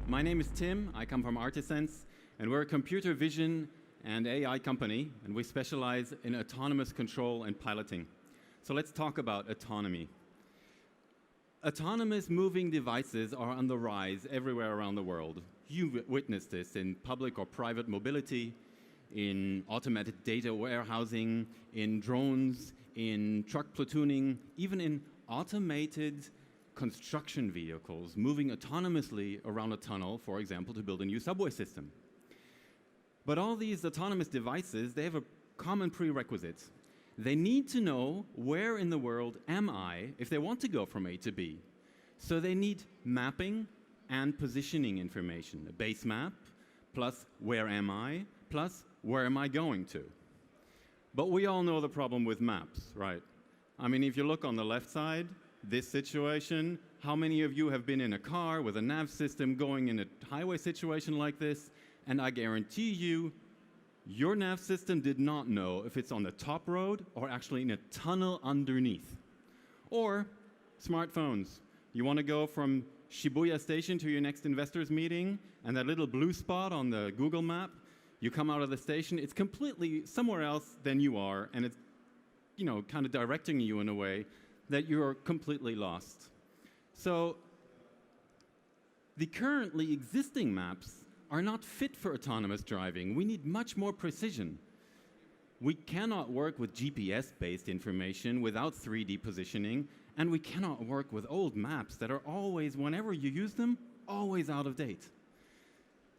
My name is Tim. I come from Artisense, and we're a computer vision and AI company, and we specialize in autonomous control and piloting. So let's talk about autonomy. Autonomous moving devices are on the rise everywhere around the world. You witnessed this in public or private mobility, in automated data warehousing, in drones, in truck platooning, even in automated construction vehicles moving autonomously around a tunnel, for example, to build a new subway system. But all these autonomous devices, they have a common prerequisite. They need to know where in the world am I if they want to go from A to B. So they need mapping and positioning information, a base map, plus where am I, plus where am I going to. But we all know the problem with maps, right? I mean, if you look on the left side, this situation, how many of you have been in a car with a nav system going in a highway situation like this? And I guarantee you, your nav system did not know if it's on the top road or actually in a tunnel underneath. Or smartphones. You want to go from Shibuya Station to your next investors meeting, and that little blue spot on the Google map, you come out of the station, it's completely somewhere else than you are, and it's, kind of directing you in a way that you're completely lost. So the currently existing maps are not fit for autonomous driving. We need much more precision. We cannot work with GPS-based information without 3D positioning, and we cannot work with old maps that are always, whenever you use them, always out of date.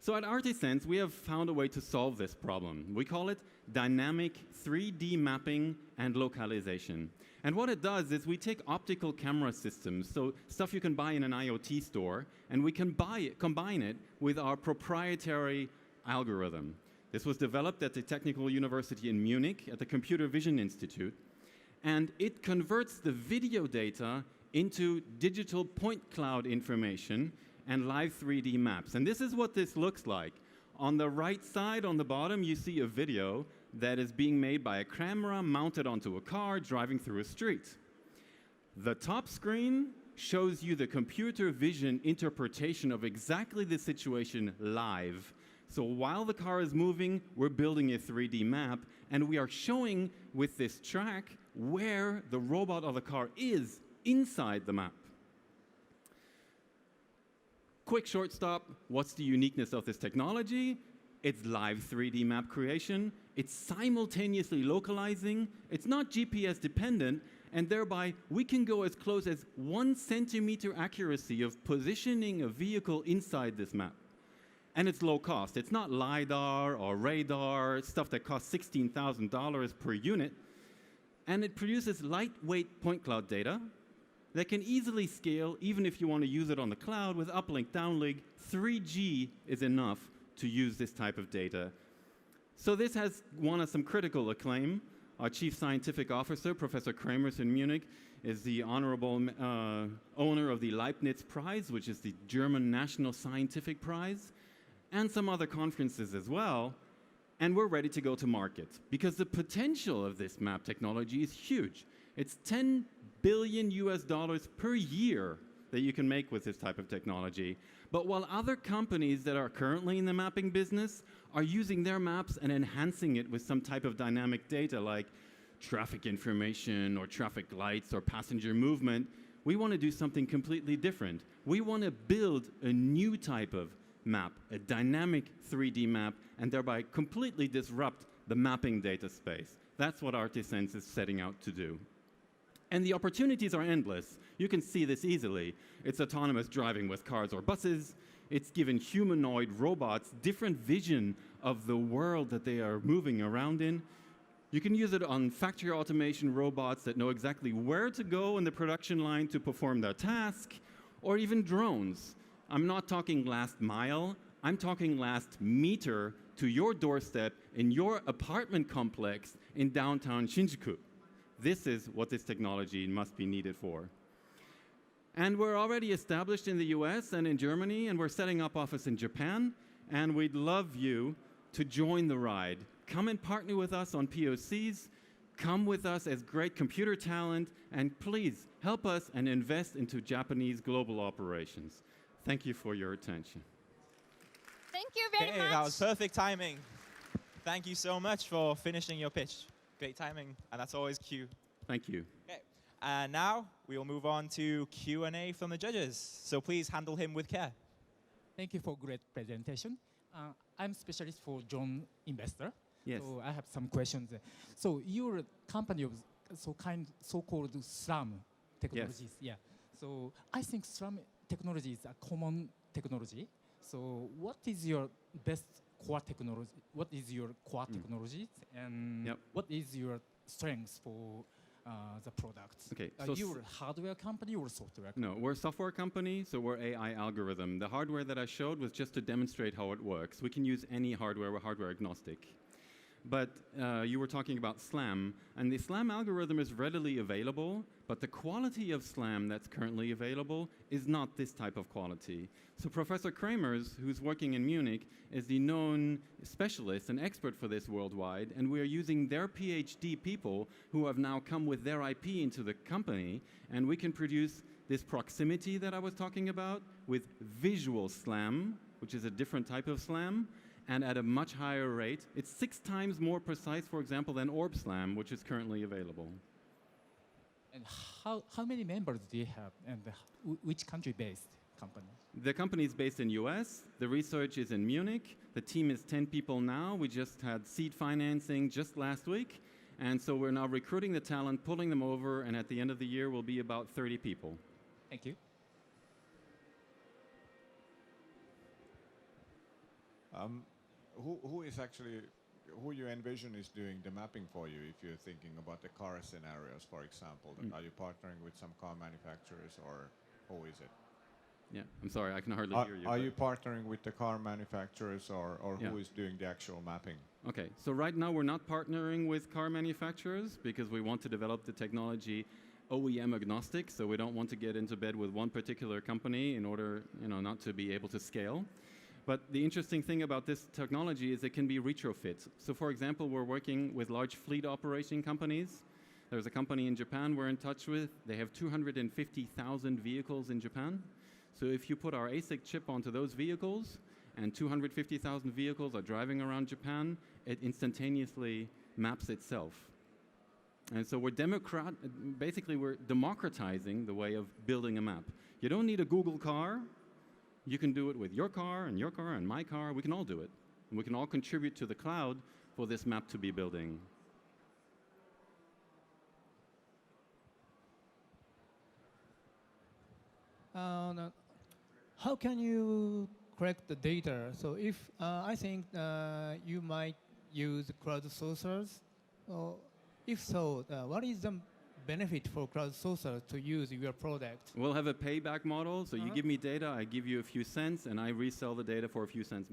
So at Artisense, we have found a way to solve this problem. We call it dynamic 3D mapping and localization. And what it does is we take optical camera systems, so stuff you can buy in an IoT store, and we can combine it with our proprietary algorithm. This was developed at the Technical University in Munich at the Computer Vision Institute, and it converts the video data into digital point cloud information and live 3D maps. And this is what this looks like. On the right side, on the bottom, you see a video that is being made by a camera mounted onto a car driving through a street. The top screen shows you the computer vision interpretation of exactly the situation live. So while the car is moving, we're building a 3D map, and we are showing with this track where the robot or the car is inside the map. Quick short stop, what's the uniqueness of this technology? It's live 3D map creation, it's simultaneously localizing, it's not GPS dependent, and thereby we can go as close as 1 centimeter accuracy of positioning a vehicle inside this map. And it's low cost. It's not LiDAR or radar, stuff that costs $16,000 per unit. And it produces lightweight point cloud data that can easily scale, even if you want to use it on the cloud with uplink, downlink. 3G is enough to use this type of data. So this has won us some critical acclaim. Our chief scientific officer, Professor Kramers in Munich, is the honorable owner of the Leibniz Prize, which is the German National Scientific Prize, and some other conferences as well. And we're ready to go to market because the potential of this map technology is huge. It's $10 billion per year that you can make with this type of technology. But while other companies that are currently in the mapping business are using their maps and enhancing it with some type of dynamic data like traffic information or traffic lights or passenger movement, we want to do something completely different. We want to build a new type of map, a dynamic 3D map, and thereby completely disrupt the mapping data space. That's what Artisense is setting out to do. And the opportunities are endless. You can see this easily. It's autonomous driving with cars or buses. It's given humanoid robots different vision of the world that they are moving around in. You can use it on factory automation robots that know exactly where to go in the production line to perform their task, or even drones. I'm not talking last mile. I'm talking last meter to your doorstep in your apartment complex in downtown Shinjuku. This is what this technology must be needed for. And we're already established in the US and in Germany, and we're setting up office in Japan, and we'd love you to join the ride. Come and partner with us on POCs, come with us as great computer talent, and please help us and invest into Japanese global operations. Thank you for your attention. Thank you very much. That was perfect timing. Thank you so much for finishing your pitch. Great timing, and that's always Q. Thank you. Okay. And now we will move on to Q&A from the judges. So please handle him with care. Thank you for great presentation. I'm specialist for drone investor. Yes. So I have some questions. So your company of so-called SLAM technologies. Yes. Yeah. So I think SLAM technology is a common technology. So what is your best core technology? What is your core technology? And Yep. what is your strengths for the products? Okay, Are so you a hardware company or software company? No, we're a software company, so we're AI algorithm. The hardware that I showed was just to demonstrate how it works. We can use any hardware, we're hardware agnostic. But you were talking about SLAM, and the SLAM algorithm is readily available, but the quality of SLAM that's currently available is not this type of quality. So Professor Kramers, who's working in Munich, is the known specialist and expert for this worldwide, and we are using their PhD people who have now come with their IP into the company, and we can produce this proximity that I was talking about with visual SLAM, which is a different type of SLAM, and at a much higher rate. It's 6 times more precise, for example, than Orb SLAM, which is currently available. And how many members do you have, and which country-based company? The company is based in US. The research is in Munich. The team is 10 people now. We just had seed financing just last week. And so we're now recruiting the talent, pulling them over, and at the end of the year, we'll be about 30 people. Thank you. Who you envision is doing the mapping for you if you're thinking about the car scenarios, for example? Are you partnering with some car manufacturers, or who is it? Yeah, I'm sorry, I can hardly hear you. Are you partnering with the car manufacturers, or Yeah. who is doing the actual mapping? Okay, so right now we're not partnering with car manufacturers because we want to develop the technology OEM agnostic, so we don't want to get into bed with one particular company in order, not to be able to scale. But the interesting thing about this technology is it can be retrofit. So for example, we're working with large fleet operation companies. There's a company in Japan we're in touch with. They have 250,000 vehicles in Japan. So if you put our ASIC chip onto those vehicles and 250,000 vehicles are driving around Japan, it instantaneously maps itself. And so we're democratizing the way of building a map. You don't need a Google car. You can do it with your car and my car. We can all do it. And we can all contribute to the cloud for this map to be building. How can you collect the data? So if I think you might use crowdsourcers, if so, what is the benefit for crowdsourcers to use your product? We'll have a payback model. So you give me data, I give you a few cents, and I resell the data for a few cents